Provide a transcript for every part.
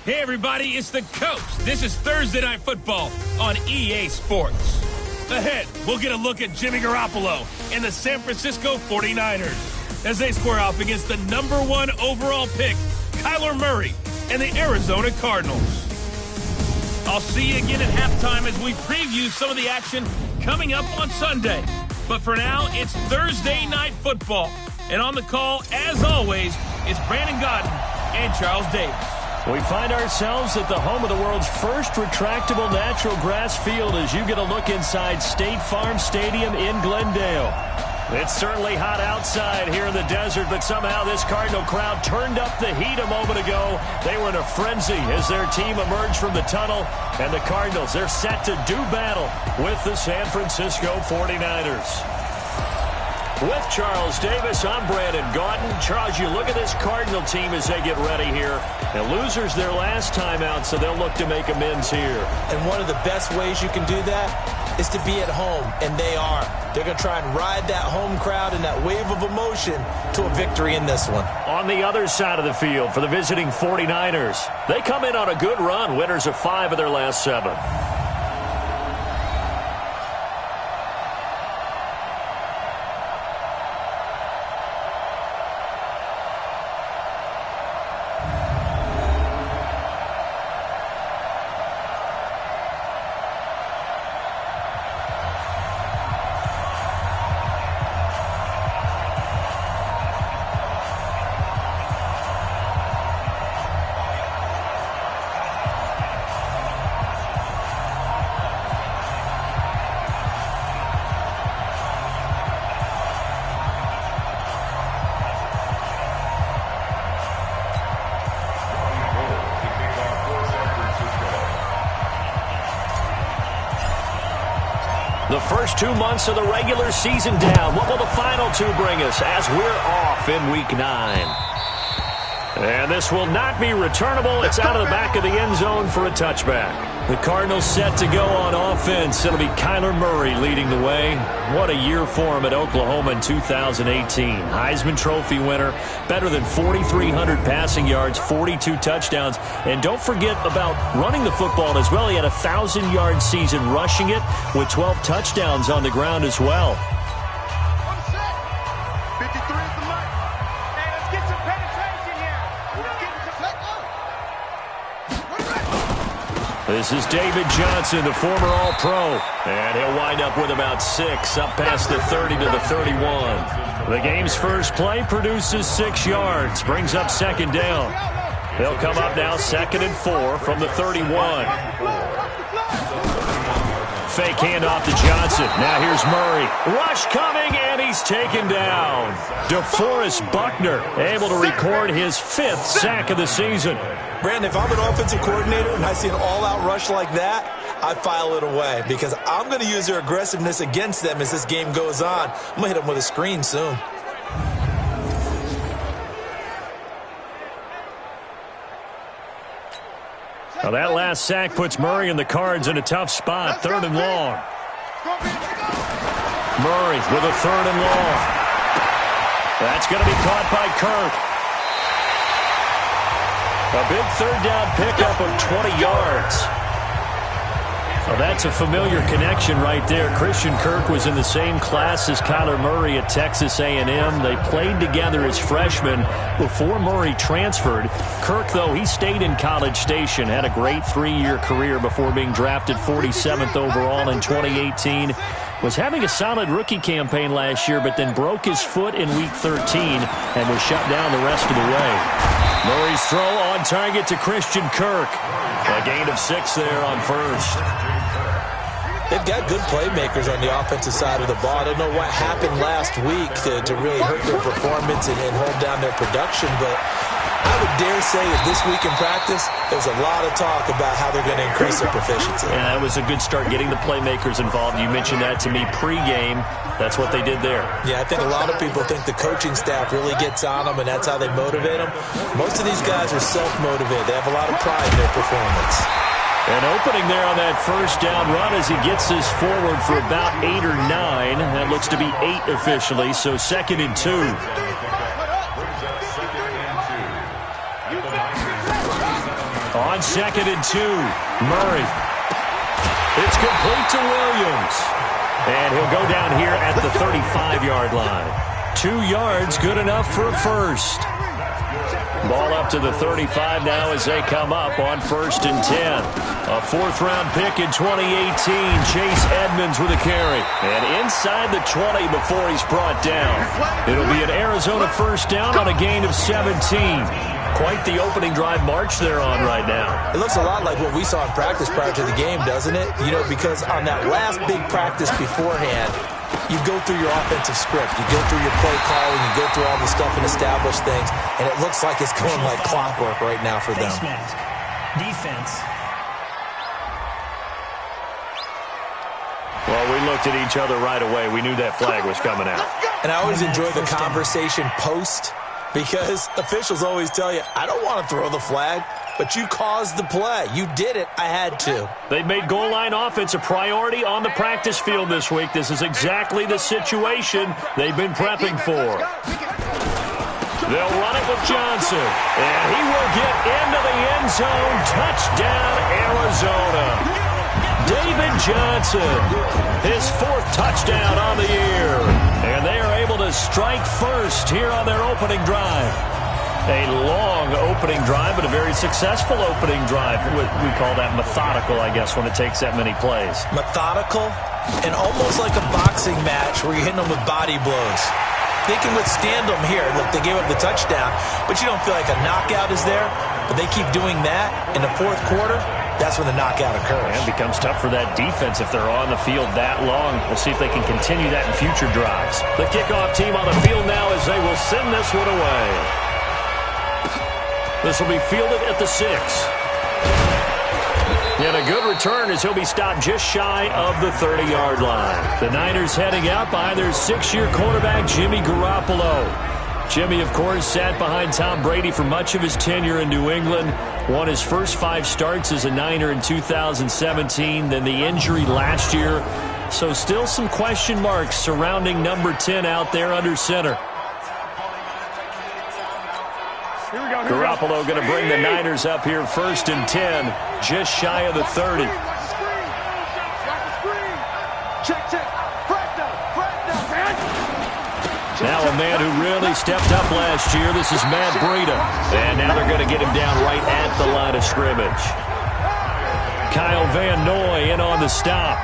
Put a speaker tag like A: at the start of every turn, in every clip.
A: Hey everybody, it's the Coach. This is Thursday Night Football on EA Sports. Ahead, we'll get a look at Jimmy Garoppolo and the San Francisco 49ers as they square off against the #1 overall pick, Kyler Murray, and the Arizona Cardinals. I'll see you again at halftime as we preview some of the action coming up on Sunday. But for now, it's Thursday Night Football. And on the call, as always, it's Brandon Godden and Charles Davis.
B: We find ourselves at the home of the world's first retractable natural grass field as you get a look inside State Farm Stadium in Glendale. It's certainly hot outside here in the desert, but somehow this Cardinal crowd turned up the heat a moment ago. They were in a frenzy as their team emerged from the tunnel, and the Cardinals, they're set to do battle with the San Francisco 49ers. With Charles Davis, I'm Brandon Gaudin. Charles, you look at this Cardinal team as they get ready here. And losers their last time out, so they'll look to make amends here.
C: And one of the best ways you can do that is to be at home, and they are. They're going to try and ride that home crowd and that wave of emotion to a victory in this one.
B: On the other side of the field for the visiting 49ers, they come in on a good run, winners of 5 of their last 7. The first 2 months of the regular season down. What will the final 2 bring us as we're off in Week 9? And this will not be returnable. It's out of the back of the end zone for a touchback. The Cardinals set to go on offense. It'll be Kyler Murray leading the way. What a year for him at Oklahoma in 2018. Heisman Trophy winner, better than 4,300 passing yards, 42 touchdowns. And don't forget about running the football as well. He had a 1,000-yard season rushing it with 12 touchdowns on the ground as well. This is David Johnson, the former All-Pro, and he'll wind up with about 6, up past the 30 to the 31. The game's first play produces 6 yards, brings up second down. They'll come up now 2nd and 4 from the 31. Fake handoff to Johnson. Now here's Murray. Rush coming, and he's taken down. DeForest Buckner able to record his 5th sack of the season.
C: Brandon, if I'm an offensive coordinator and I see an all-out rush like that, I file it away because I'm going to use their aggressiveness against them as this game goes on. I'm going to hit them with a screen soon.
B: Now that last sack puts Murray and the Cards in a tough spot, 3rd and long. Murray with a 3rd and long. That's going to be caught by Kirk. A big 3rd down pickup of 20 yards. Well, that's a familiar connection right there. Christian Kirk was in the same class as Kyler Murray at Texas A&M. They played together as freshmen before Murray transferred. Kirk, though, he stayed in College Station, had a great 3-year career before being drafted 47th overall in 2018. Was having a solid rookie campaign last year, but then broke his foot in Week 13 and was shut down the rest of the way. Murray's throw on target to Christian Kirk. A gain of 6 there on 1st.
C: They've got good playmakers on the offensive side of the ball. I don't know what happened last week to really hurt their performance and hold down their production, but I would dare say that this week in practice, there's a lot of talk about how they're going to increase their proficiency.
B: Yeah, that was a good start getting the playmakers involved. You mentioned that to me pregame. That's what they did there.
C: Yeah, I think a lot of people think the coaching staff really gets on them, and that's how they motivate them. Most of these guys are self-motivated. They have a lot of pride in their performance.
B: An opening there on that 1st down run as he gets this forward for about 8 or 9. That looks to be 8 officially, so 2nd and 2. On On 2nd and 2, Murray. It's complete to Williams. And he'll go down here at the 35-yard line. 2 yards, good enough for a first. Ball up to the 35 now as they come up on 1st and 10. A 4th-round pick in 2018, Chase Edmonds with a carry. And inside the 20 before he's brought down. It'll be an Arizona first down on a gain of 17. Quite the opening drive march they're on right now.
C: It looks a lot like what we saw in practice prior to the game, doesn't it? You know, because on that last big practice beforehand, you go through your offensive script. You go through your play calling. You go through all the stuff and establish things. And it looks like it's going like clockwork right now for them.
D: Face mask. Defense.
B: Well, we looked at each other right away. We knew that flag was coming out.
C: And I always enjoy the conversation post, because officials always tell you, I don't want to throw the flag, but you caused the play. You did it. I had to.
B: They've made goal line offense a priority on the practice field this week. This is exactly the situation they've been prepping for. They'll run it with Johnson, and he will get into the end zone. Touchdown, Arizona. David Johnson, his 4th touchdown on the year. And they are able to strike first here on their opening drive. A long opening drive, but a very successful opening drive. We call that methodical, I guess, when it takes that many plays.
C: Methodical and almost like a boxing match where you're hitting them with body blows. They can withstand them here. Look, they gave up the touchdown, but you don't feel like a knockout is there. But they keep doing that in the 4th quarter. That's when the knockout occurs.
B: And it becomes tough for that defense if they're on the field that long. We'll see if they can continue that in future drives. The kickoff team on the field now as they will send this one away. This will be fielded at the 6. And a good return as he'll be stopped just shy of the 30-yard line. The Niners heading out behind their 6-year quarterback, Jimmy Garoppolo. Jimmy, of course, sat behind Tom Brady for much of his tenure in New England. Won his first 5 starts as a Niner in 2017, then the injury last year. So still some question marks surrounding number 10 out there under center. Garoppolo going to bring the Niners up here 1st and 10, just shy of the 30. Now a man who really stepped up last year. This is Matt Breida. And now they're going to get him down right at the line of scrimmage. Kyle Van Noy in on the stop.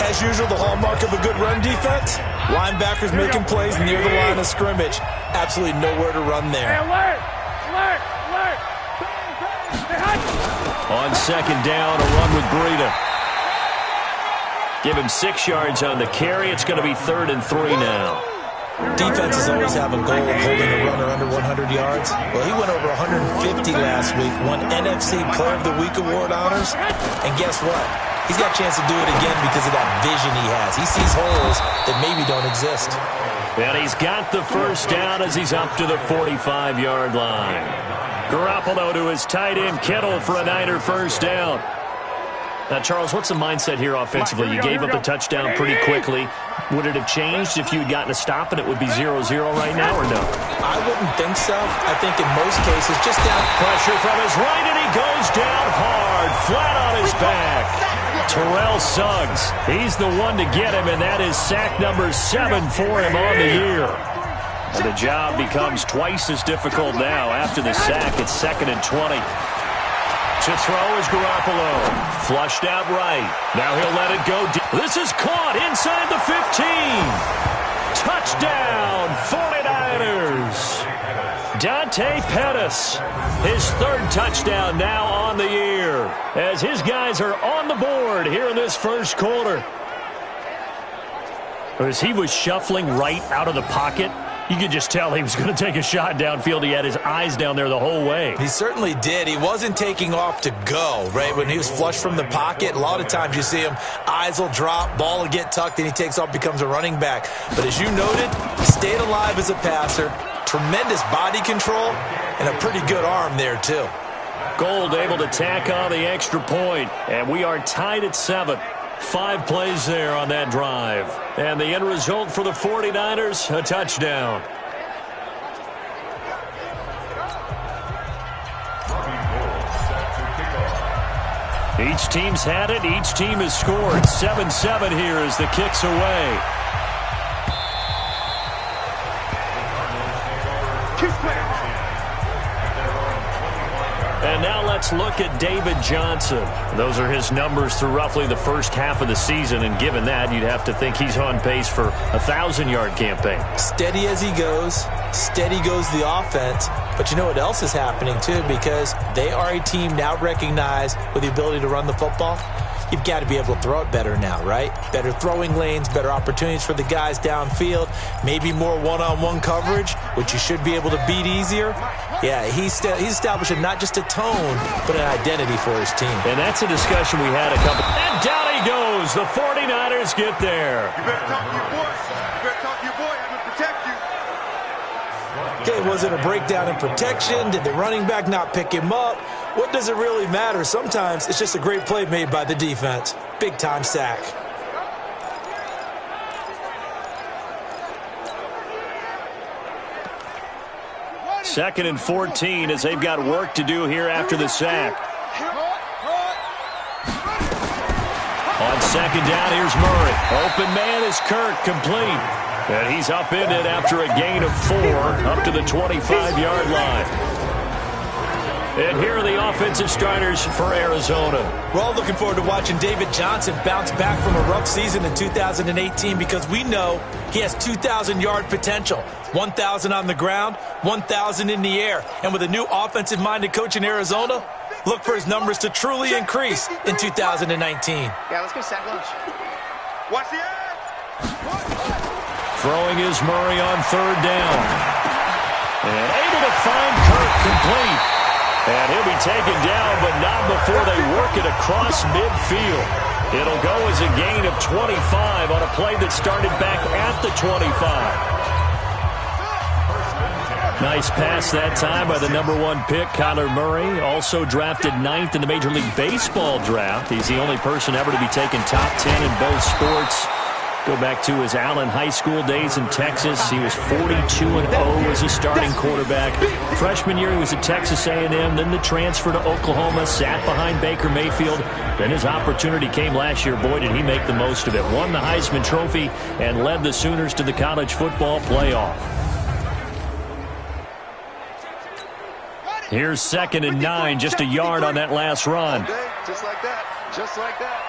C: As usual, the hallmark of a good run defense, linebackers making plays near the line of scrimmage. Absolutely nowhere to run there.
B: On 2nd down, a run with Breida. Give him 6 yards on the carry. It's going to be 3rd and 3 now.
C: Defenses always have a goal of holding a runner under 100 yards. Well, he went over 150 last week, won NFC Player of the Week award honors. And guess what? He's got a chance to do it again because of that vision he has. He sees holes that maybe don't exist.
B: And he's got the first down as he's up to the 45-yard line. Garoppolo to his tight end, Kittle, for a Niner first down. Now, Charles, what's the mindset here offensively? You gave up the touchdown pretty quickly. Would it have changed if you had gotten a stop and it would be 0-0 right now, or no?
C: I wouldn't think so. I think in most cases, just down.
B: Pressure from his right, and he goes down hard, flat on his back. Terrell Suggs, he's the one to get him, and that is sack number 7 for him on the year. And the job becomes twice as difficult now after the sack. It's 2nd and 20. To throw is Garoppolo. Flushed out right. Now he'll let it go. This is caught inside the 15. Touchdown, 49ers. Dante Pettis, his 3rd touchdown now on the year, as his guys are on the board here in this first quarter. As he was shuffling right out of the pocket, you could just tell he was going to take a shot downfield. He had his eyes down there the whole way.
C: He certainly did. He wasn't taking off to go, right? When he was flushed from the pocket, a lot of times you see him, eyes will drop, ball will get tucked, and he takes off, becomes a running back. But as you noted, he stayed alive as a passer, tremendous body control, and a pretty good arm there, too.
B: Gold able to tack on the extra point, and we are tied at 7. 5 plays there on that drive. And the end result for the 49ers, a touchdown. Each team's had it. Each team has scored. 7-7 here as the kick's away. And now let's look at David Johnson. Those are his numbers through roughly the first half of the season, and given that, you'd have to think he's on pace for a 1,000-yard campaign.
C: Steady as he goes. Steady goes the offense. But you know what else is happening, too? Because they are a team now recognized with the ability to run the football. You've got to be able to throw it better now, right? Better throwing lanes, better opportunities for the guys downfield, maybe more one-on-one coverage, which you should be able to beat easier. Yeah, he's establishing not just a tone, but an identity for his team.
B: And that's a discussion we had a couple. And down he goes. The 49ers get there.
E: You better talk to your boy. You better talk to your boy. I'm going to protect you.
C: Okay, was it a breakdown in protection? Did the running back not pick him up? What does it really matter? Sometimes it's just a great play made by the defense. Big-time sack.
B: Second and 14 as they've got work to do here after the sack. On second down, here's Murray. Open man is Kirk, complete. And he's upended after a gain of 4 up to the 25-yard line. And here are the offensive starters for Arizona.
C: We're all looking forward to watching David Johnson bounce back from a rough season in 2018 because we know he has 2,000-yard potential. 1,000 on the ground, 1,000 in the air. And with a new offensive-minded coach in Arizona, look for his numbers to truly increase in 2019.
E: Yeah, let's go sack lunch. Watch the edge.
B: Throwing is Murray on third down. And able to find Kirk complete. And he'll be taken down, but not before they work it across midfield. It'll go as a gain of 25 on a play that started back at the 25. Nice pass that time by the #1 pick, Kyler Murray. Also drafted 9th in the Major League Baseball draft. He's the only person ever to be taken top 10 in both sports. Go back to his Allen High School days in Texas. He was 42-0 as a starting quarterback. Freshman year, he was at Texas A&M. Then the transfer to Oklahoma, sat behind Baker Mayfield. Then his opportunity came last year. Boy, did he make the most of it. Won the Heisman Trophy and led the Sooners to the college football playoff. Here's 2nd and 9, just a yard on that last run.
E: Just like that. Just like that.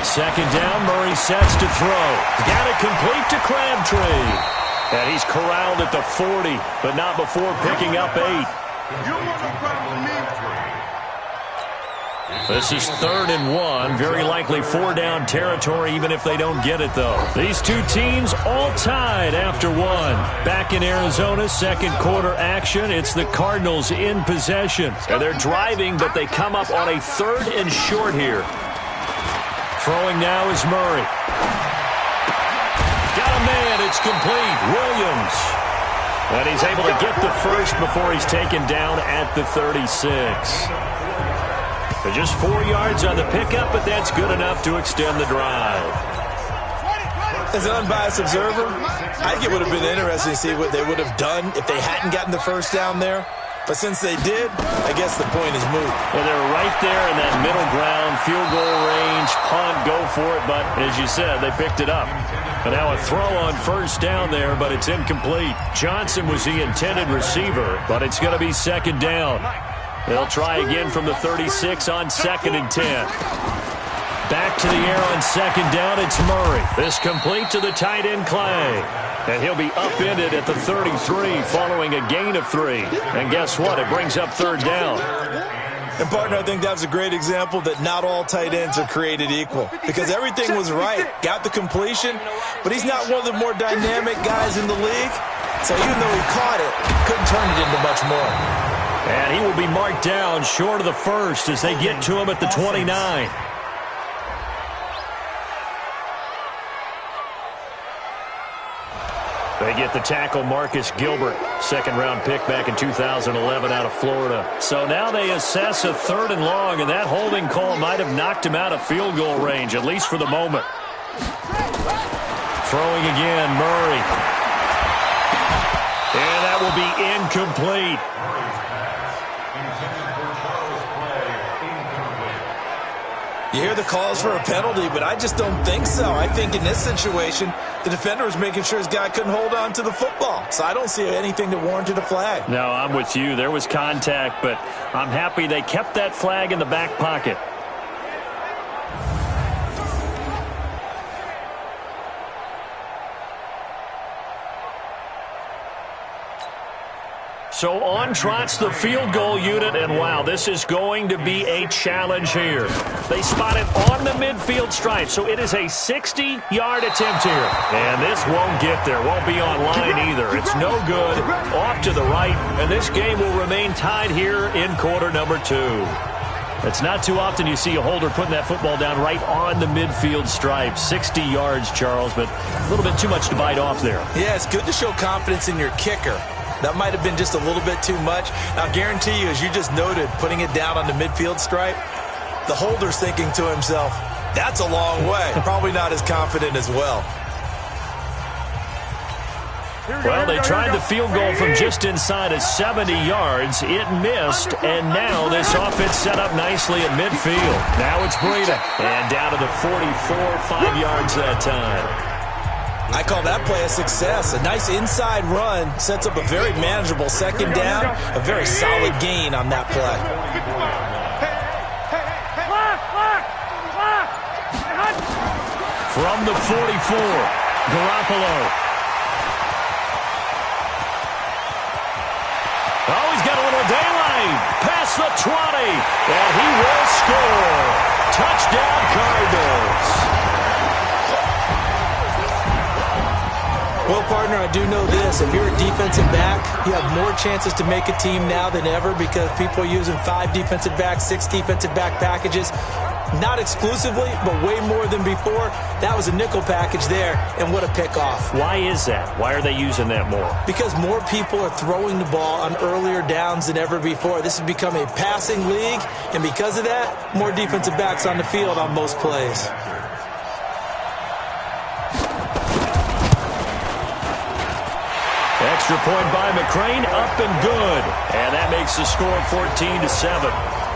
B: Second down, Murray sets to throw. Got it complete to Crabtree. And he's corralled at the 40, but not before picking up 8. This is 3rd and 1. Very likely 4-down territory, even if they don't get it, though. These two teams all tied after 1. Back in Arizona, second quarter action. It's the Cardinals in possession. And they're driving, but they come up on a 3rd and short here. Throwing now is Murray. Got a man. It's complete. Williams. And he's able to get the first before he's taken down at the 36. So just 4 yards on the pickup, but that's good enough to extend the drive.
C: As an unbiased observer, I think it would have been interesting to see what they would have done if they hadn't gotten the first down there. But since they did, I guess the point is moot.
B: Well, they're right there in that middle ground, field goal range, punt, go for it. But as you said, they picked it up. And now a throw on first down there, but it's incomplete. Johnson was the intended receiver, but it's going to be 2nd down. They'll try again from the 36 on 2nd and 10. Back to the air on 2nd down, it's Murray. This complete to the tight end, Clay. And he'll be upended at the 33 following a gain of 3. And guess what? It brings up 3rd down.
C: And, partner, I think that was a great example that not all tight ends are created equal. Because everything was right. Got the completion, but he's not one of the more dynamic guys in the league. So even though he caught it, couldn't turn it into much more.
B: And he will be marked down short of the first as they get to him at the 29. They get the tackle, Marcus Gilbert, 2nd-round pick back in 2011 out of Florida. So now they assess a 3rd and long, and that holding call might have knocked him out of field goal range, at least for the moment. Throwing again, Murray. And that will be incomplete.
C: You hear the calls for a penalty, but I just don't think so. I think in this situation, the defender was making sure his guy couldn't hold on to the football. So I don't see anything that warranted a flag.
B: No, I'm with you. There was contact, but I'm happy they kept that flag in the back pocket. So on trots the field goal unit, and wow, this is going to be a challenge here. They spot it on the midfield stripe, so it is a 60-yard attempt here. And this won't get there, won't be on line either. It's no good, off to the right, and this game will remain tied here in quarter number 2. It's not too often you see a holder putting that football down right on the midfield stripe. 60 yards, Charles, but a little bit too much to bite off there.
C: Yeah, it's good to show confidence in your kicker. That might have been just a little bit too much. I'll guarantee you, as you just noted, putting it down on the midfield stripe, the holder's thinking to himself, that's a long way. Probably not as confident as well.
B: Well, they tried the field goal from just inside of 70 yards. It missed, and now this offense set up nicely at midfield. Now it's Breida, and down to the 44, 5 yards that time.
C: I call that play a success. A nice inside run sets up a very manageable second down, a very solid gain on that play.
B: From the 44, Garoppolo. Oh, he's got a little daylight. Past the 20, and he will score. Touchdown, Cardinals.
C: Well, partner, I do know this. If you're a defensive back, you have more chances to make a team now than ever because people are using 5 defensive backs, 6 defensive back packages. Not exclusively, but way more than before. That was a nickel package there, and what a pickoff.
B: Why is that? Why are they using that more?
C: Because more people are throwing the ball on earlier downs than ever before. This has become a passing league, and because of that, more defensive backs on the field on most plays.
B: Extra point by McCrane, up and good. And that makes the score 14-7.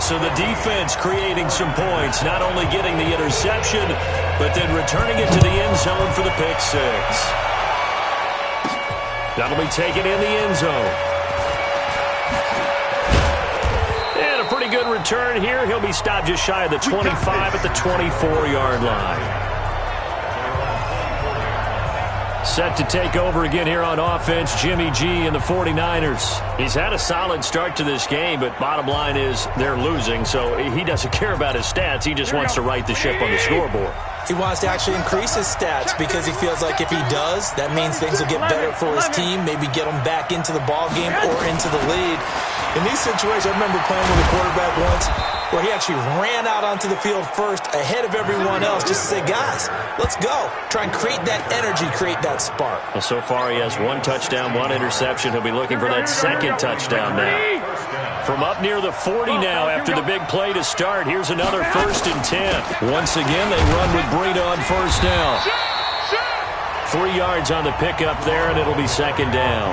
B: So the defense creating some points, not only getting the interception, but then returning it to the end zone for the pick 6. That'll be taken in the end zone. And a pretty good return here. He'll be stopped just shy of the 25 at the 24-yard line. Set to take over again here on offense, Jimmy G and the 49ers. He's had a solid start to this game, but bottom line is they're losing, so he doesn't care about his stats. He just wants to right the ship on the scoreboard.
C: He wants to actually increase his stats because he feels like if he does, that means things will get better for his team, maybe get him back into the ball game or into the lead. In these situations, I remember playing with a quarterback once where he actually ran out onto the field first ahead of everyone else just to say, guys, let's go. Try and create that energy, create that spark.
B: Well, so far he has 1 touchdown, 1 interception. He'll be looking for that second touchdown now. From up near the 40 now after the big play to start, here's another 1st and 10. Once again, they run with Breida on 1st down. 3 yards on the pickup there, and it'll be 2nd down.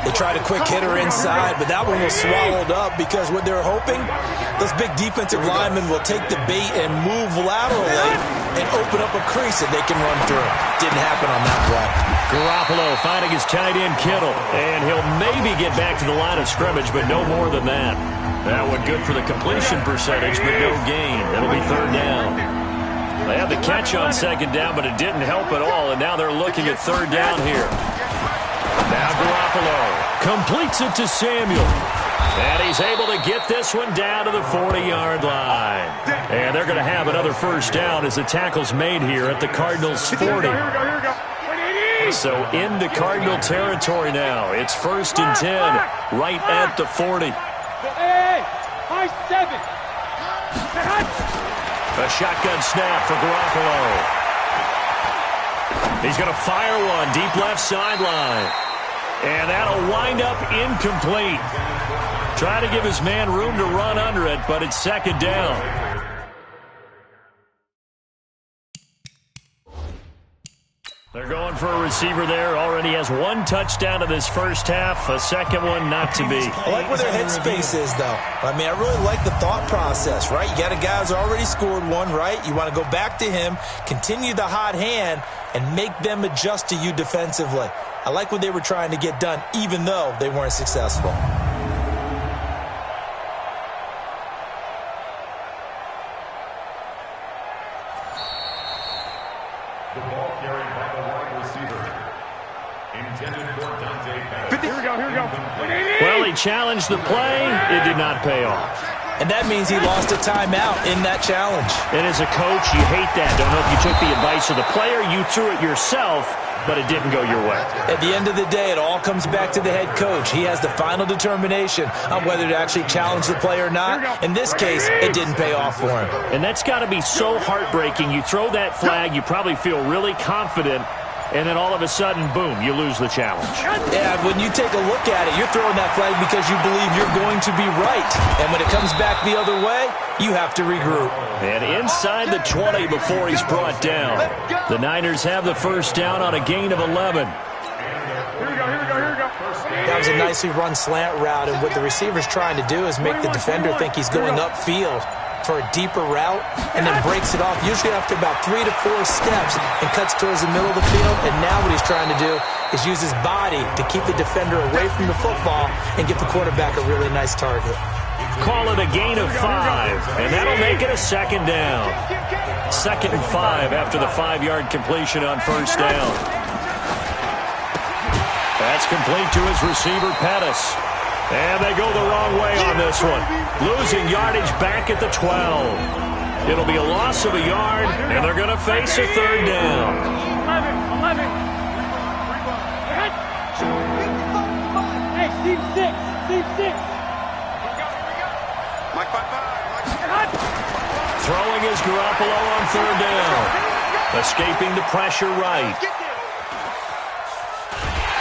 C: They tried a quick hitter inside, but that one was swallowed up because what they're hoping, those big defensive linemen will take the bait and move laterally and open up a crease that they can run through. Didn't happen on that play.
B: Garoppolo finding his tight end Kittle, and he'll maybe get back to the line of scrimmage, but no more than that. That one good for the completion percentage, but no gain. That'll be 3rd down. They had the catch on 2nd down, but it didn't help at all, and now they're looking at 3rd down here. Now Garoppolo completes it to Samuel. And he's able to get this one down to the 40-yard line. And they're going to have another 1st down as the tackle's made here at the Cardinals' 40. So into Cardinal territory now. It's 1st and 10 right at the 40. A shotgun snap for Garoppolo. He's going to fire one deep left sideline. And that'll wind up incomplete. Trying to give his man room to run under it, but it's 2nd down. They're going for a receiver there. Already has one touchdown in this first half. A second one not to be.
C: I like where their headspace is, though. I mean, I really like the thought process, right? You got a guy who's already scored one, right? You want to go back to him, continue the hot hand, and make them adjust to you defensively. I like what they were trying to get done, even though they weren't successful.
F: The ball carried by the wide receiver. Intended for Dante Pettis.
E: Here we go.
B: Well, he challenged the play. It did not pay off.
C: And that means he lost a timeout in that challenge.
B: And as a coach, you hate that. Don't know if you took the advice of the player. You threw it yourself, but it didn't go your way.
C: At the end of the day, it all comes back to the head coach. He has the final determination on whether to actually challenge the play or not. In this case, it didn't pay off for him.
B: And that's got to be so heartbreaking. You throw that flag, you probably feel really confident, and then all of a sudden, boom, you lose the challenge.
C: Yeah, when you take a look at it, you're throwing that flag because you believe you're going to be right. And when it comes back the other way, you have to regroup.
B: And inside the 20 before he's brought down. The Niners have the first down on a gain of 11.
E: Here we go.
C: That was a nicely run slant route, and what the receiver's trying to do is make the defender think he's going upfield for a deeper route, and then breaks it off, usually after about 3 to 4 steps, and cuts towards the middle of the field. And now what he's trying to do is use his body to keep the defender away from the football and give the quarterback a really nice target.
B: Call it a gain of 5, and that'll make it a second down. 2nd and 5 after the 5-yard completion on first down. That's complete to his receiver, Pettis. And they go the wrong way on this one. Losing yardage back at the 12. It'll be a loss of a yard, and they're going to face a third down.
E: 11. Hey, Steve 6. Mike 5.
B: Throwing is Garoppolo on third down. Escaping the pressure right.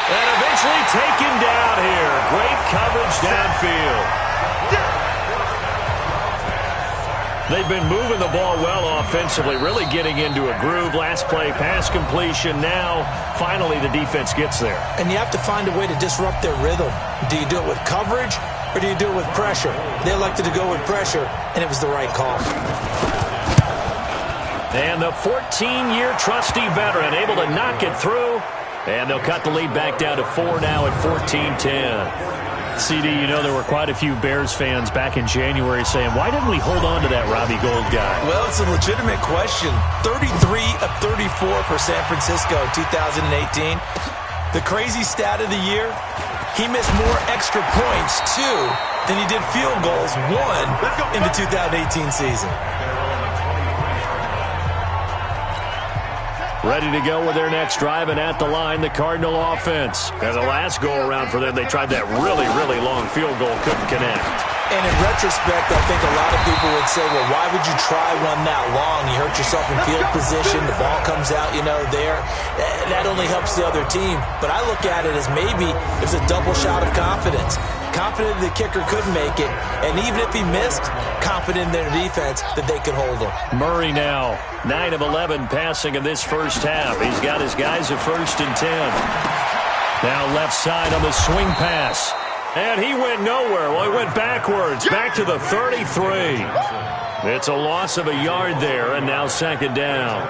B: And eventually taken down here. Great coverage downfield. They've been moving the ball well offensively, really getting into a groove. Last play, pass completion. Now, finally, the defense gets there.
C: And you have to find a way to disrupt their rhythm. Do you do it with coverage, or do you do it with pressure? They elected to go with pressure, and it was the right call.
B: And the 14-year trusty veteran able to knock it through. And they'll cut the lead back down to 4 now at 14-10. CD, you know there were quite a few Bears fans back in January saying, why didn't we hold on to that Robbie Gould guy?
C: Well, it's a legitimate question. 33 of 34 for San Francisco in 2018. The crazy stat of the year, he missed more extra points, 2, than he did field goals, 1, in the 2018 season.
B: Ready to go with their next drive, and at the line, the Cardinal offense. And the last go-around for them, they tried that really, really long field goal, couldn't connect.
C: And in retrospect, I think a lot of people would say, well, why would you try one that long? You hurt yourself in field position, the ball comes out, there. That only helps the other team. But I look at it as maybe it's a double shot of confidence. Confident the kicker could make it, and even if he missed, confident in their defense that they could hold him.
B: Murray now, 9 of 11 passing in this first half. He's got his guys at 1st and 10. Now left side on the swing pass. And he went nowhere. Well, he went backwards, back to the 33. It's a loss of a yard there, and now 2nd down.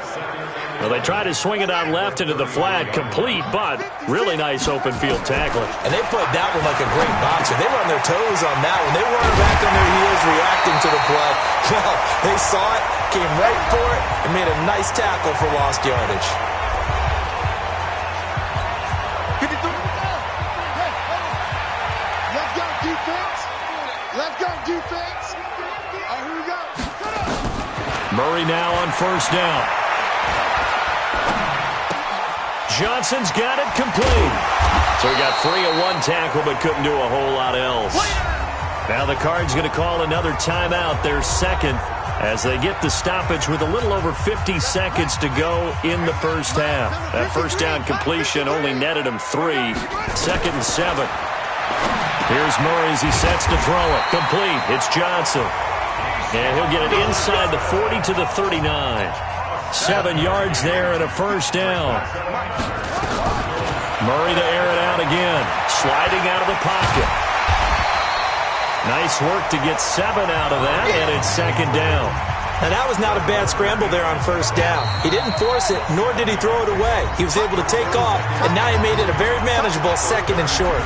B: Well, they try to swing it out left into the flat, complete, but really nice open field tackling.
C: And they played that one like a great boxer. They were on their toes on that one. They weren't back on their heels reacting to the play. No, they saw it, came right for it, and made a nice tackle for lost yardage.
E: Let's go, defense. All right, here we go.
B: Murray now on 1st down. Johnson's got it complete. So he got free of one tackle but couldn't do a whole lot else. Now the Cards going to call another timeout, their 2nd, as they get the stoppage with a little over 50 seconds to go in the first half. That first down completion only netted him 3. 2nd and 7. Here's Murray as he sets to throw it. Complete. It's Johnson. And he'll get it inside the 40 to the 39. 7 yards there and a first down. Murray to air it out again. Sliding out of the pocket. Nice work to get 7 out of that, and it's second down.
C: And that was not a bad scramble there on first down. He didn't force it, nor did he throw it away. He was able to take off, and now he made it a very manageable second and short.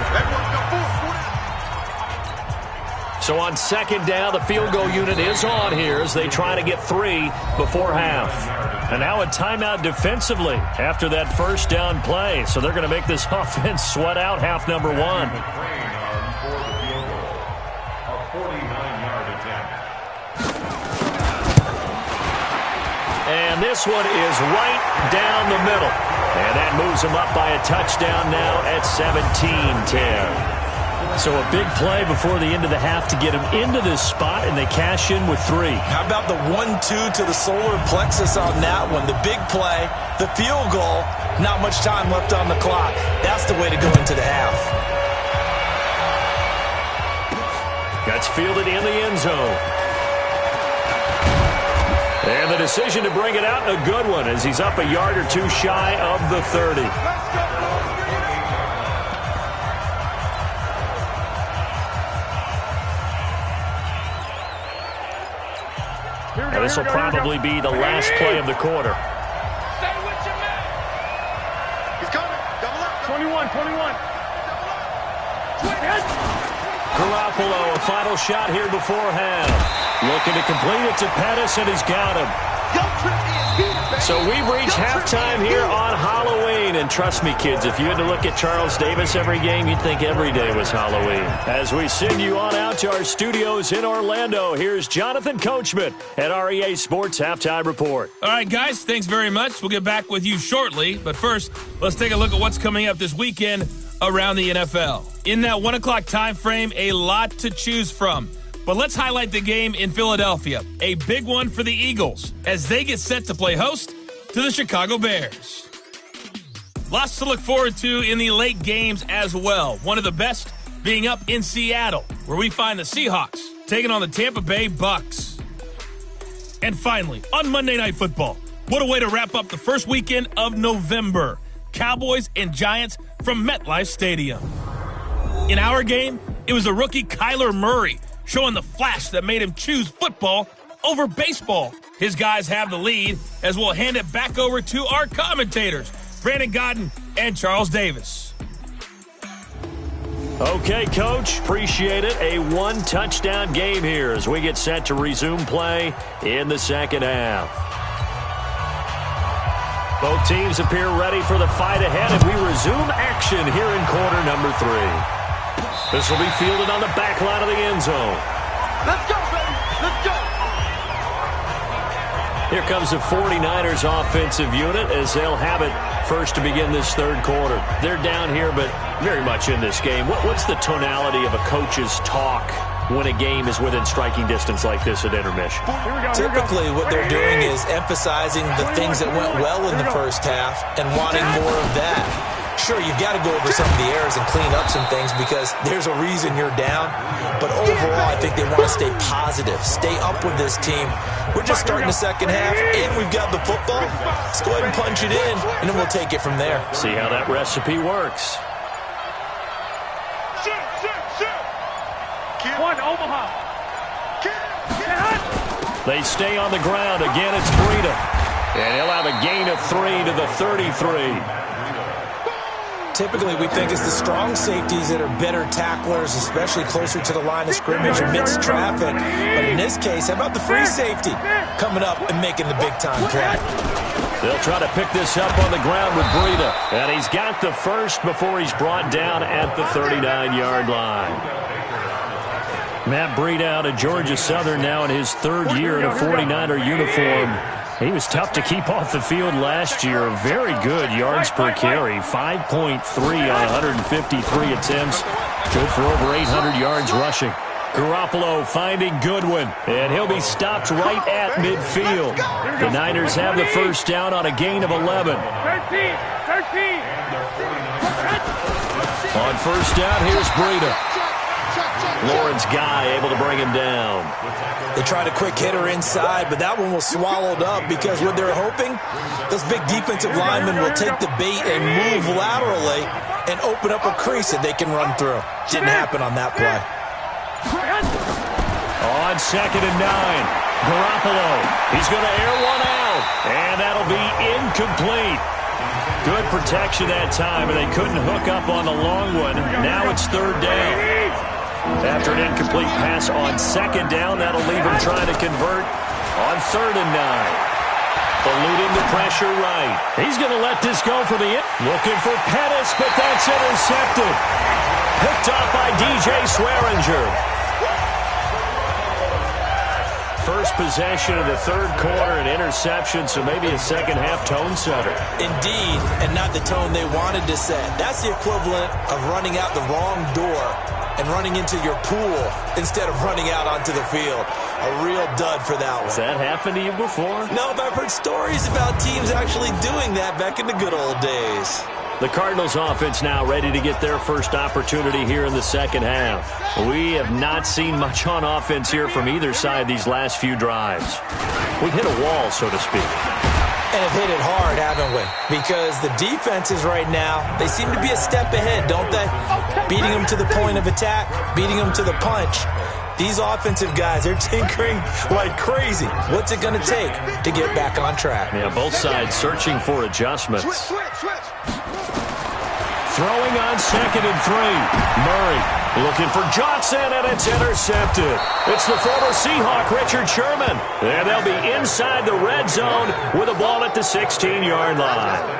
B: So on second down, the field goal unit is on here as they try to get 3 before half. And now a timeout defensively after that first down play. So they're going to make this offense sweat out half number 1. And this one is right down the middle. And that moves them up by a touchdown now at 17-10. So a big play before the end of the half to get them into this spot, and they cash in with 3.
C: How about the 1-2 to the solar plexus on that one? The big play, the field goal, not much time left on the clock. That's the way to go into the half.
B: That's fielded in the end zone. And the decision to bring it out, a good one, as he's up a yard or 2 shy of the 30. And this will probably be the last play of the quarter.
E: Stay with your man. He's coming. Double up. 21.
B: Garoppolo, a final shot here before half. Looking to complete it to Pettis, and he's got him. So we've reached halftime here on Halloween. And trust me, kids, if you had to look at Charles Davis every game, you'd think every day was Halloween. As we send you on out to our studios in Orlando, here's Jonathan Coachman at REA Sports Halftime Report.
A: All right, guys, thanks very much. We'll get back with you shortly. But first, let's take a look at what's coming up this weekend around the NFL. In that 1 o'clock time frame, a lot to choose from. But let's highlight the game in Philadelphia, a big one for the Eagles, as they get set to play host to the Chicago Bears. Lots to look forward to in the late games as well. One of the best being up in Seattle, where we find the Seahawks taking on the Tampa Bay Bucks. And finally, on Monday Night Football, what a way to wrap up the first weekend of November. Cowboys and Giants from MetLife Stadium. In our game, it was the rookie Kyler Murray showing the flash that made him choose football over baseball. His guys have the lead as we'll hand it back over to our commentators, Brandon Godden and Charles Davis.
B: Okay, Coach, appreciate it. A 1-touchdown game here as we get set to resume play in the second half. Both teams appear ready for the fight ahead, and we resume action here in quarter number 3. This will be fielded on the back line of the end zone.
E: Let's go, baby. Let's go.
B: Here comes the 49ers offensive unit as they'll have it first to begin this third quarter. They're down here, but very much in this game. What's the tonality of a coach's talk when a game is within striking distance like this at intermission?
C: Typically, what they're doing is emphasizing the things that went well in the first half and wanting more of that. Sure, you've got to go over some of the errors and clean up some things because there's a reason you're down. But overall, I think they want to stay positive, stay up with this team. We're just starting the second half, and we've got the football. Let's go ahead and punch it in, and then we'll take it from there.
B: See how that recipe works.
E: One, Omaha.
B: They stay on the ground. Again, it's Breida. And he'll have a gain of 3 to the 33.
C: Typically, we think it's the strong safeties that are better tacklers, especially closer to the line of scrimmage amidst traffic. But in this case, how about the free safety coming up and making the big-time play?
B: They'll try to pick this up on the ground with Breida. And he's got the first before he's brought down at the 39-yard line. Matt Breida out of Georgia Southern now in his third year in a 49er uniform. He was tough to keep off the field last year. Very good yards per carry. 5.3 on 153 attempts. Good for over 800 yards rushing. Garoppolo finding Goodwin. And he'll be stopped right at midfield. The Niners have the first down on a gain of 11.
E: 13.
B: On first down, here's Breida. Lawrence Guy able to bring him down.
C: They tried a quick hitter inside, but that one was swallowed up because what they're hoping, those big defensive linemen will take the bait and move laterally and open up a crease that they can run through. Didn't happen on that play.
B: On 2nd and 9, Garoppolo. He's going to air one out, and that'll be incomplete. Good protection that time, and they couldn't hook up on the long one. Now it's 3rd down. After an incomplete pass on 2nd down, that'll leave him trying to convert on 3rd and 9. Eluding the pressure right. He's going to let this go for the looking for Pettis, but that's intercepted. Picked off by DJ Swearinger. First possession of the 3rd quarter, an interception, so maybe a second-half tone setter.
C: Indeed, and not the tone they wanted to set. That's the equivalent of running out the wrong door and running into your pool instead of running out onto the field. A real dud for that one.
B: Has that happened to you before?
C: No, but I've heard stories about teams actually doing that back in the good old days.
B: The Cardinals offense now ready to get their first opportunity here in the second half. We have not seen much on offense here from either side these last few drives. We've hit a wall, so to speak.
C: And have hit it hard, haven't we? Because the defenses right now, they seem to be a step ahead, don't they? Beating them to the point of attack, beating them to the punch. These offensive guys, they're tinkering like crazy. What's it going to take to get back on track?
B: Yeah, both sides searching for adjustments.
E: Switch.
B: Throwing on 2nd and 3. Murray looking for Johnson, and it's intercepted. It's the former Seahawk, Richard Sherman. And they'll be inside the red zone with a ball at the 16-yard line.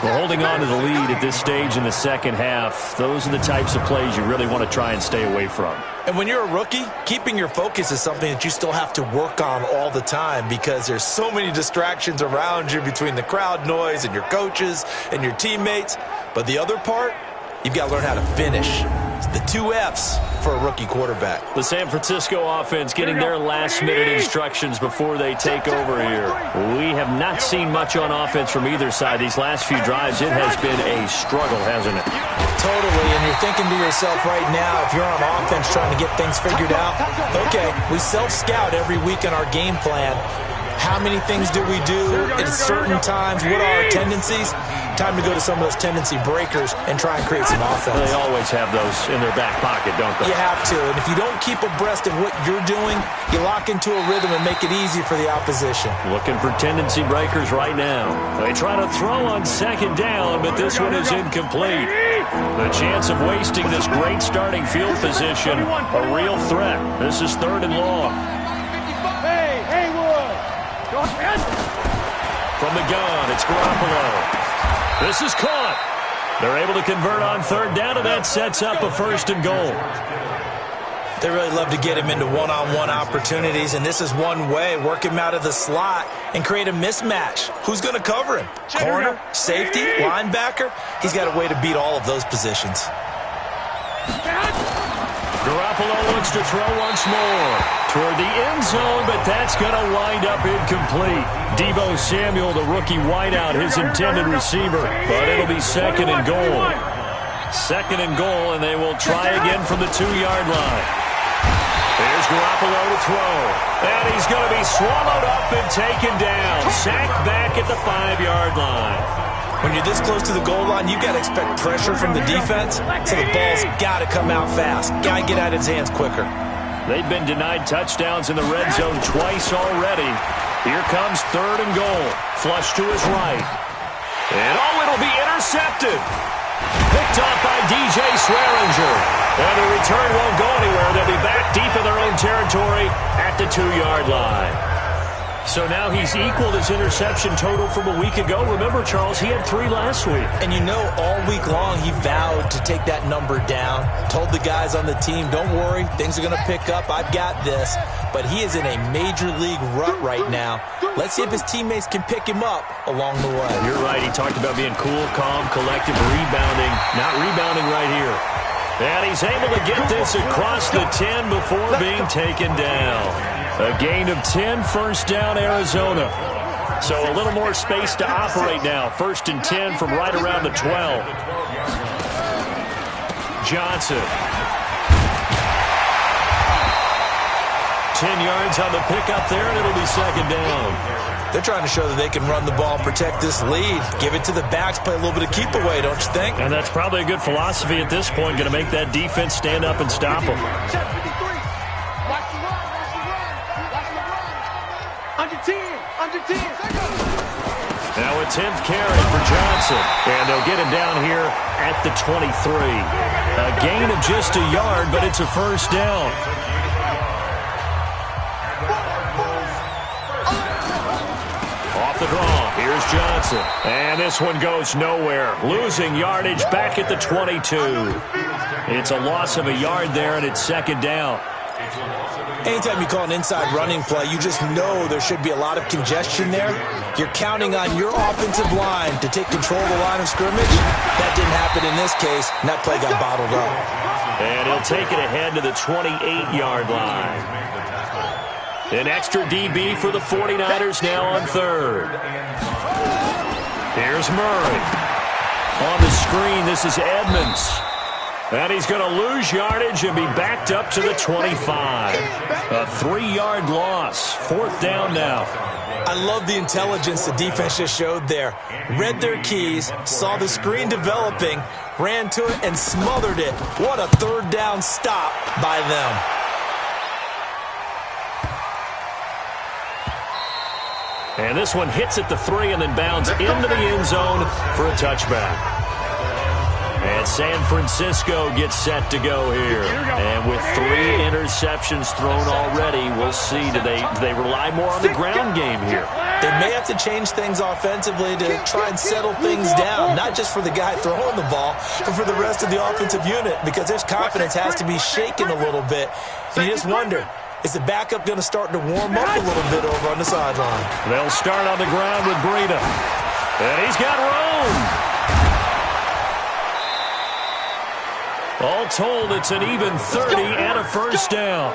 B: Well, holding on to the lead at this stage in the second half, those are the types of plays you really want to try and stay away from.
C: And when you're a rookie, keeping your focus is something that you still have to work on all the time because there's so many distractions around you between the crowd noise and your coaches and your teammates. But the other part, you've got to learn how to finish. It's the 2 F's for a rookie quarterback.
B: The San Francisco offense getting their last-minute instructions before they take over here. We have not seen much on offense from either side. These last few drives, it has been a struggle, hasn't it?
C: Totally, and you're thinking to yourself right now, if you're on offense trying to get things figured out, okay, we self-scout every week in our game plan. How many things do we do at certain times? What are our tendencies? Time to go to some of those tendency breakers and try and create some offense.
B: They always have those in their back pocket, don't they?
C: You have to, and if you don't keep abreast of what you're doing, you lock into a rhythm and make it easy for the opposition.
B: Looking for tendency breakers right now. They try to throw on 2nd down, but this one is incomplete. The chance of wasting this great starting field position, a real threat. This is 3rd and long. From the gun, it's Garoppolo. This is caught. They're able to convert on 3rd down, and that sets up a 1st and goal.
C: They really love to get him into one-on-one opportunities, and this is one way, work him out of the slot and create a mismatch. Who's going to cover him? Corner, safety, linebacker? He's got a way to beat all of those positions.
B: Garoppolo looks to throw once more toward the end zone, but that's going to wind up incomplete. Deebo Samuel, the rookie wideout, his intended receiver, but it'll be 2nd and goal. 2nd and goal, and they will try again from the 2-yard line. Here's Garoppolo to throw, and he's going to be swallowed up and taken down. Sacked back at the 5-yard line.
C: When you're this close to the goal line, you've got to expect pressure from the defense, so the ball's got to come out fast. Got to get out of his hands quicker.
B: They've been denied touchdowns in the red zone twice already. Here comes 3rd and goal. Flush to his right. And it'll be intercepted. Picked off by DJ Swearinger. And the return won't go anywhere. They'll be back deep in their own territory at the 2-yard line. So now he's equaled his interception total from a week ago. Remember, Charles, he had 3 last week.
C: And you know, all week long he vowed to take that number down. Told the guys on the team, don't worry, things are going to pick up. I've got this. But he is in a major league rut right now. Let's see if his teammates can pick him up along the way.
B: You're right. He talked about being cool, calm, collective, rebounding. Not rebounding right here. And he's able to get this across the 10 before being taken down. A gain of 10, 1st down, Arizona. So a little more space to operate now. 1st and 10 from right around the 12. Johnson. 10 yards on the pickup there, and it'll be second down.
C: They're trying to show that they can run the ball, protect this lead, give it to the backs, play a little bit of keep away, don't you think?
B: And that's probably a good philosophy at this point, going to make that defense stand up and stop them.
E: Check 53. Watch the run. Watch the run. Watch the run. Under 10. Under 10.
B: Now a 10th carry for Johnson. And they'll get him down here at the 23. A gain of just a yard, but it's a first down. Off the draw, here's Johnson. And this one goes nowhere. Losing yardage back at the 22. It's a loss of a yard there, and it's second down.
C: Anytime you call an inside running play, you just know there should be a lot of congestion there. You're counting on your offensive line to take control of the line of scrimmage. That didn't happen in this case, and that play got bottled up.
B: And he'll take it ahead to the 28-yard line. An extra DB for the 49ers now on third. Here's Murray. On the screen, this is Edmonds. And he's going to lose yardage and be backed up to the 25. A 3-yard loss. Fourth down now.
C: I love the intelligence the defense just showed there. Read their keys, saw the screen developing, ran to it, and smothered it. What a third down stop by them.
B: And this one hits at the 3 and then bounds into the end zone for a touchback. And San Francisco gets set to go here. And with 3 interceptions thrown already, we'll see. Do they rely more on the ground game here?
C: They may have to change things offensively to try and settle things down, not just for the guy throwing the ball, but for the rest of the offensive unit, because their confidence has to be shaken a little bit. And you just wonder, is the backup going to start to warm up a little bit over on the sideline?
B: They'll start on the ground with Breida. And he's got room. All told, it's an even 30 and a first down.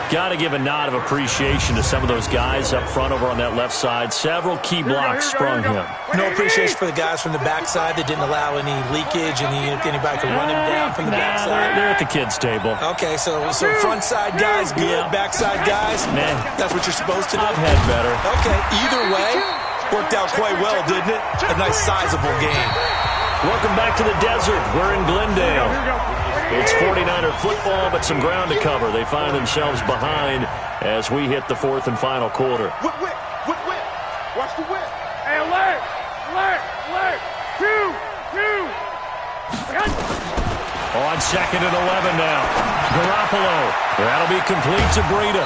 B: Got to give a nod of appreciation to some of those guys up front over on that left side. Several key blocks sprung him.
C: No appreciation for the guys from the backside that didn't allow any leakage and anybody could run him down from the backside.
B: They're at the kids' table.
C: Okay, so front side guys good, backside guys,
B: man,
C: that's what you're supposed to do?
B: I've had better.
C: Okay, either way, worked out quite well, didn't it? A nice sizable game.
B: Welcome back to the desert. We're in Glendale. It's 49er football, but some ground to cover. They find themselves behind as we hit the fourth and final quarter.
E: Whip. Watch the whip. Hey, alert. 2.
B: On second and 11 now. Garoppolo. That'll be complete to Breida.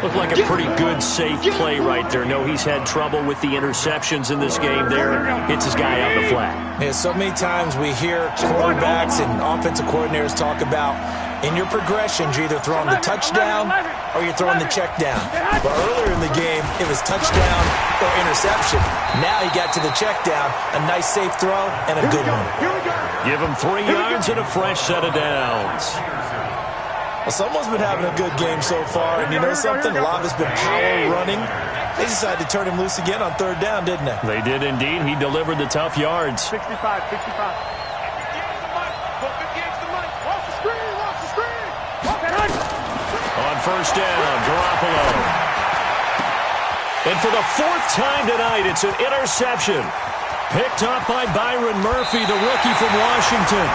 B: Looked like a pretty good, safe play right there. No, he's had trouble with the interceptions in this game there. Hits his guy out in the flat.
C: Yeah, so many times we hear quarterbacks and offensive coordinators talk about in your progressions, you're either throwing the touchdown or you're throwing the check down. But earlier in the game, it was touchdown or interception. Now he got to the check down, a nice safe throw, and a good one.
B: Give him 3 yards and a fresh set of downs.
C: Well, someone's been having a good game so far, and you know something? A lot of it's been power running. They decided to turn him loose again on third down, didn't they?
B: They did indeed. He delivered the tough yards.
E: 65.
B: On first down, Garoppolo. And for the 4th time tonight, it's an interception. Picked up by Byron Murphy, the rookie from Washington.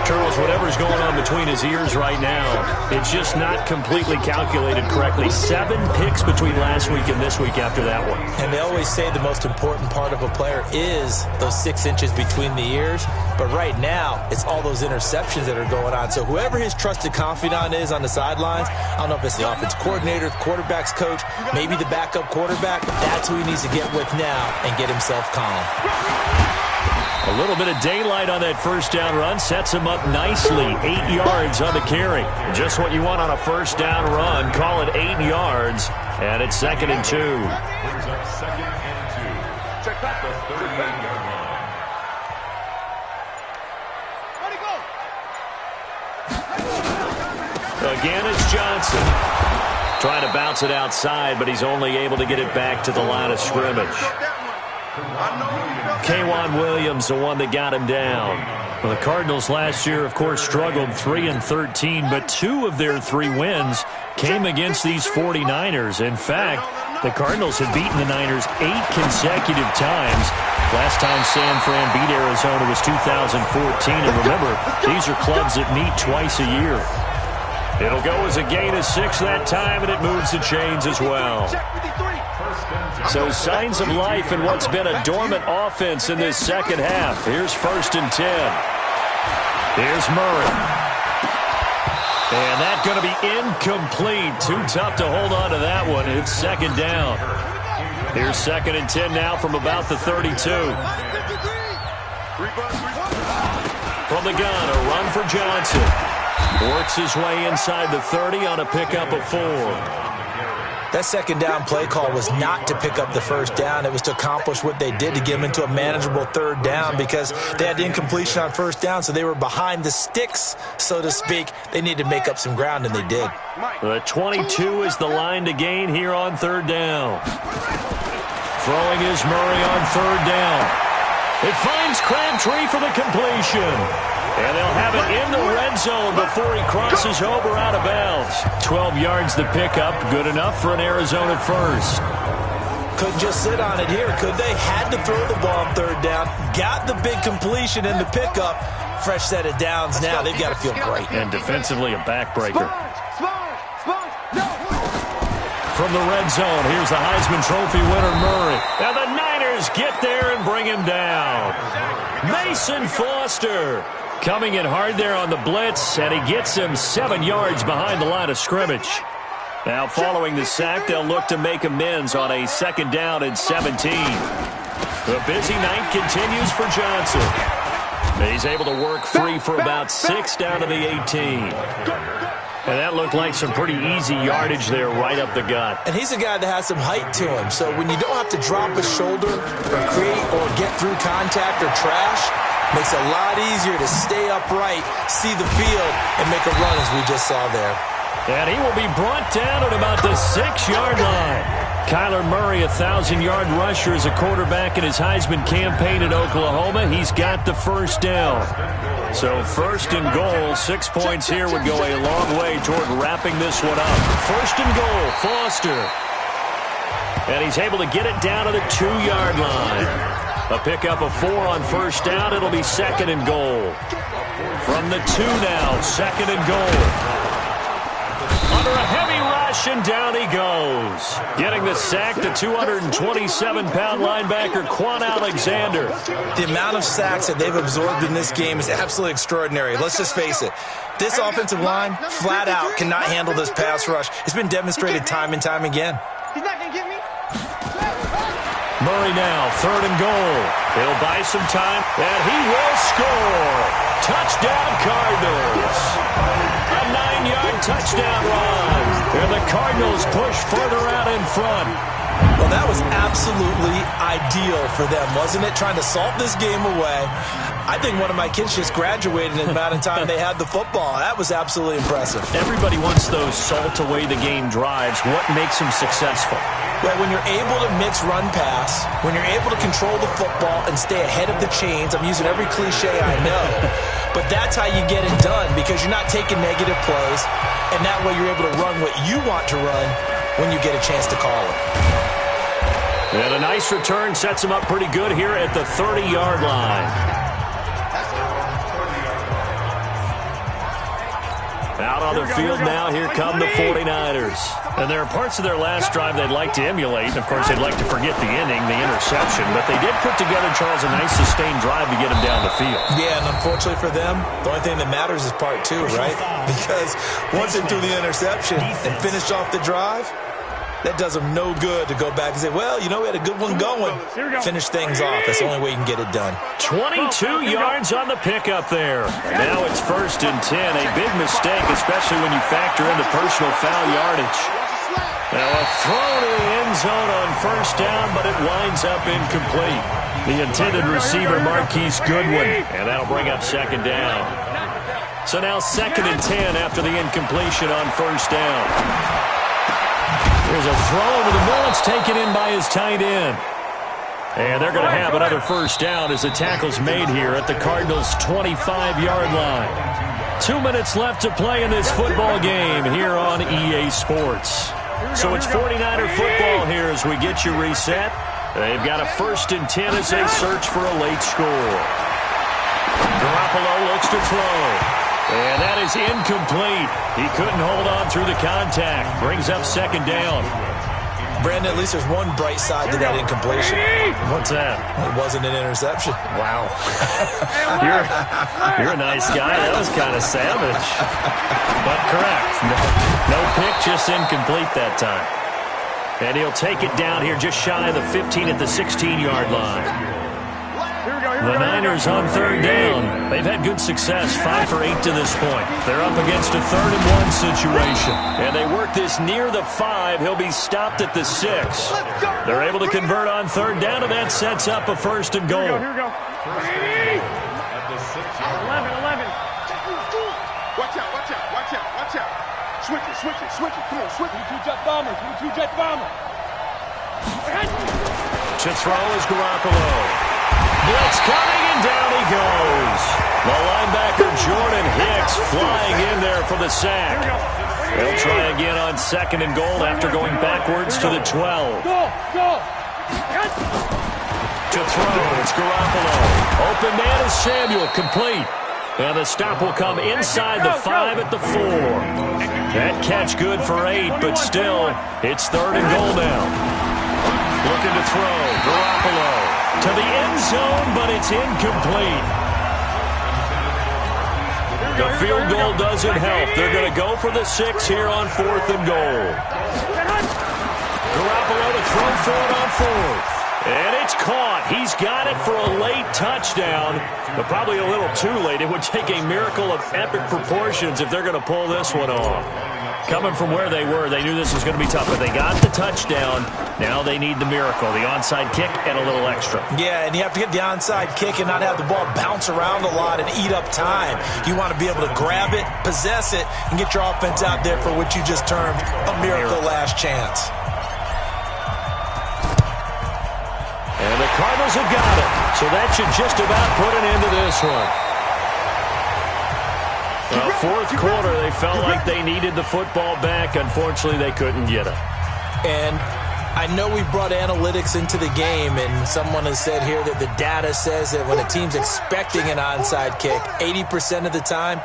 B: Charles, whatever's going on between his ears right now, it's just not completely calculated correctly. 7 picks between last week and this week after that one.
C: And they always say the most important part of a player is those 6 inches between the ears. But right now, it's all those interceptions that are going on. So whoever his trusted confidant is on the sidelines, I don't know if it's the offense coordinator, the quarterback's coach, maybe the backup quarterback, but that's who he needs to get with now and get himself calm.
B: A little bit of daylight on that first down run sets him up nicely. 8 yards on the carry. Just what you want on a first down run. Call it 8 yards, and it's 2nd and 2.
F: Brings up 2nd and 2. Check out the 38-yard line.
B: Again, it's Johnson. Trying to bounce it outside, but he's only able to get it back to the line of scrimmage. K'Wan Williams, the one that got him down. Well, the Cardinals last year, of course, struggled 3-13, but 2 of their 3 wins came against these 49ers. In fact, the Cardinals have beaten the Niners 8 consecutive times. Last time San Fran beat Arizona was 2014. And remember, these are clubs that meet twice a year. It'll go as a gain of 6 that time, and it moves the chains as well. So signs of life in what's been a dormant offense in this second half. Here's 1st and 10. Here's Murray. And that's going to be incomplete. Too tough to hold on to that one. It's 2nd down. Here's 2nd and 10 now from about the 32. From the gun, a run for Johnson. Works his way inside the 30 on a pickup of 4.
C: That 2nd down play call was not to pick up the 1st down. It was to accomplish what they did to get them into a manageable 3rd down because they had incompletion on 1st down, so they were behind the sticks, so to speak. They needed to make up some ground, and they did.
B: The 22 is the line to gain here on 3rd down. Throwing is Murray on 3rd down. It finds Crabtree for the completion. And they'll have it in the red zone before he crosses over out of bounds. 12 yards the pickup, good enough for an Arizona first.
C: Couldn't just sit on it here, could they? Had to throw the ball on 3rd down. Got the big completion in the pickup. Fresh set of downs now. They've got to feel great.
B: And defensively a backbreaker. From the red zone, here's the Heisman Trophy winner, Murray. And the Niners get there and bring him down. Mason Foster coming in hard there on the blitz, and he gets him 7 yards behind the line of scrimmage. Now, following the sack, they'll look to make amends on a 2nd down and 17. The busy night continues for Johnson. He's able to work free for about 6 down to the 18. And that looked like some pretty easy yardage there right up the gut.
C: And he's a guy that has some height to him, so when you don't have to drop a shoulder or create or get through contact or trash, makes it a lot easier to stay upright, see the field, and make a run as we just saw there.
B: And he will be brought down at about the 6-yard line. Kyler Murray, 1,000-yard rusher as a quarterback in his Heisman campaign at Oklahoma. He's got the 1st down. So 1st and goal, 6 points here would go a long way toward wrapping this one up. 1st and goal, Foster. And he's able to get it down to the 2-yard line. A pickup of 4 on 1st down. It'll be 2nd and goal. From the 2 now, 2nd and goal. Under a heavy rush, and down he goes. Getting the sack, the 227-pound linebacker, Quan Alexander.
C: The amount of sacks that they've absorbed in this game is absolutely extraordinary. Let's just face it. This offensive line, flat out, cannot handle this pass rush. It's been demonstrated time and time again.
E: He's not going to get me.
B: Murray now, 3rd and goal. He'll buy some time, and he will score. Touchdown, Cardinals. A 9-yard touchdown run. And the Cardinals push further out in front.
C: Well, that was absolutely ideal for them, wasn't it? Trying to salt this game away. I think one of my kids just graduated in the amount of time they had the football. That was absolutely impressive.
B: Everybody wants those salt-away-the-game drives. What makes them successful?
C: Well, when you're able to mix run-pass, when you're able to control the football and stay ahead of the chains, I'm using every cliche I know, but that's how you get it done because you're not taking negative plays, and that way you're able to run what you want to run when you get a chance to call it.
B: And a nice return sets him up pretty good here at the 30-yard line. Out on the field now, here come the 49ers. And there are parts of their last drive they'd like to emulate. Of course, they'd like to forget the ending, the interception. But they did put together, Charles, a nice sustained drive to get him down the field.
C: Yeah, and unfortunately for them, the only thing that matters is part 2, right? Because once they threw the interception and finished off the drive, that does them no good to go back and say, well, you know, we had a good one going. Finish things off. That's the only way you can get it done.
B: 22 yards on the pickup there. Now it's 1st and 10. A big mistake, especially when you factor in the personal foul yardage. Now a throw to the end zone on 1st down, but it winds up incomplete. The intended receiver, Marquise Goodwin, and that'll bring up 2nd down. So now 2nd and 10 after the incompletion on 1st down. There's a throw over the middle. It's taken in by his tight end. And they're going to have another first down as the tackle's made here at the Cardinals' 25-yard line. 2 minutes left to play in this football game here on EA Sports. So it's 49er football here as we get you reset. They've got a 1st and 10 as they search for a late score. Garoppolo looks to throw. And that is incomplete. He couldn't hold on through the contact. Brings up 2nd down.
C: Brandon, at least there's one bright side to that incompletion.
B: What's that?
C: It wasn't an interception.
B: Wow. you're a nice guy. That was kind of savage. But correct. No pick, just incomplete that time. And he'll take it down here just shy of the 15 at the 16-yard line. The Niners on 3rd down. They've had good success, 5 for 8 to this point. They're up against a 3rd and 1 situation. And they work this near the 5. He'll be stopped at the 6. They're able to convert on 3rd down, and that sets up a 1st and goal.
E: Here we go. 11. Watch out. Switch it. Come on, switch it. 2-jet bombers.
B: To throw is Garoppolo. Blitz coming, and down he goes. The linebacker Jordan Hicks flying in there for the sack. They'll try again on 2nd and goal after going backwards to the 12.
E: Go.
B: To throw, it's Garoppolo. Open man is Samuel, complete. And the stop will come inside the 5 at the 4. That catch good for 8, but still, it's 3rd and goal now. Looking to throw, Garoppolo. To the end zone, but it's incomplete. The field goal doesn't help. They're going to go for the 6 here on 4th and goal. Garoppolo to throw for it on 4th. And it's caught. He's got it for a late touchdown, but probably a little too late. It would take a miracle of epic proportions if they're going to pull this one off. Coming from where they were, they knew this was going to be tough, but they got the touchdown. Now they need the miracle, the onside kick and a little extra.
C: Yeah, and you have to get the onside kick and not have the ball bounce around a lot and eat up time. You want to be able to grab it, possess it, and get your offense out there for what you just termed a miracle last chance.
B: And the Cardinals have got it, so that should just about put an end to this one. Fourth quarter, they felt like they needed the football back. Unfortunately, they couldn't get it.
C: And I know we brought analytics into the game, and someone has said here that the data says that when a team's expecting an onside kick, 80% of the time,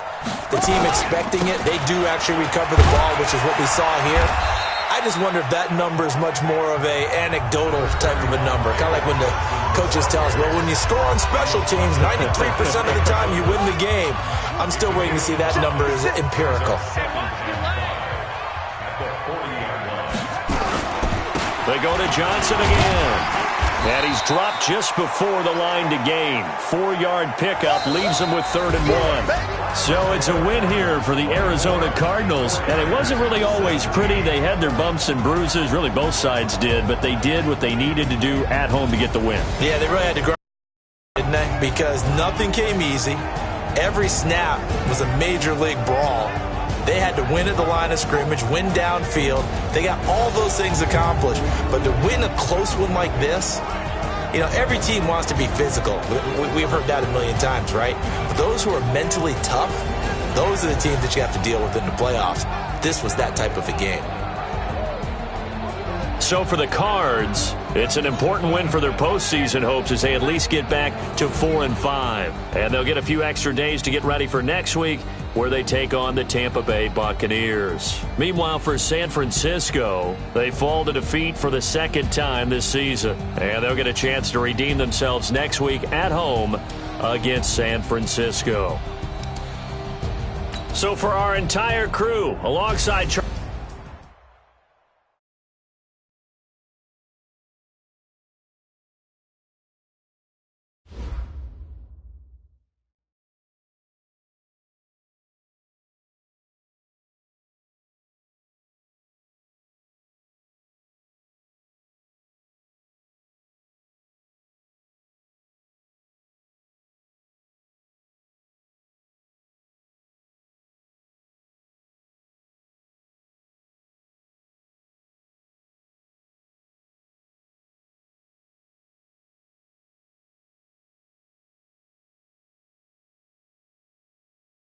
C: the team expecting it, they do actually recover the ball, which is what we saw here. I just wonder if that number is much more of a anecdotal type of a number. Kind of like when the coaches tell us, well, when you score on special teams, 93% of the time you win the game. I'm still waiting to see that number is empirical.
B: They go to Johnson again. And he's dropped just before the line to gain. 4-yard pickup leaves him with 3rd and 1. So it's a win here for the Arizona Cardinals. And it wasn't really always pretty. They had their bumps and bruises. Really, both sides did. But they did what they needed to do at home to get the win.
C: Yeah, they really had to grind, didn't they? Because nothing came easy. Every snap was a major league brawl. They had to win at the line of scrimmage, win downfield. They got all those things accomplished. But to win a close one like this, you know, every team wants to be physical. We've heard that a million times, right? But those who are mentally tough, those are the teams that you have to deal with in the playoffs. This was that type of a game.
B: So for the Cards, it's an important win for their postseason hopes as they at least get back to 4-5. And they'll get a few extra days to get ready for next week, where they take on the Tampa Bay Buccaneers. Meanwhile, for San Francisco, they fall to defeat for the 2nd time this season. And they'll get a chance to redeem themselves next week at home against San Francisco. So for our entire crew, alongside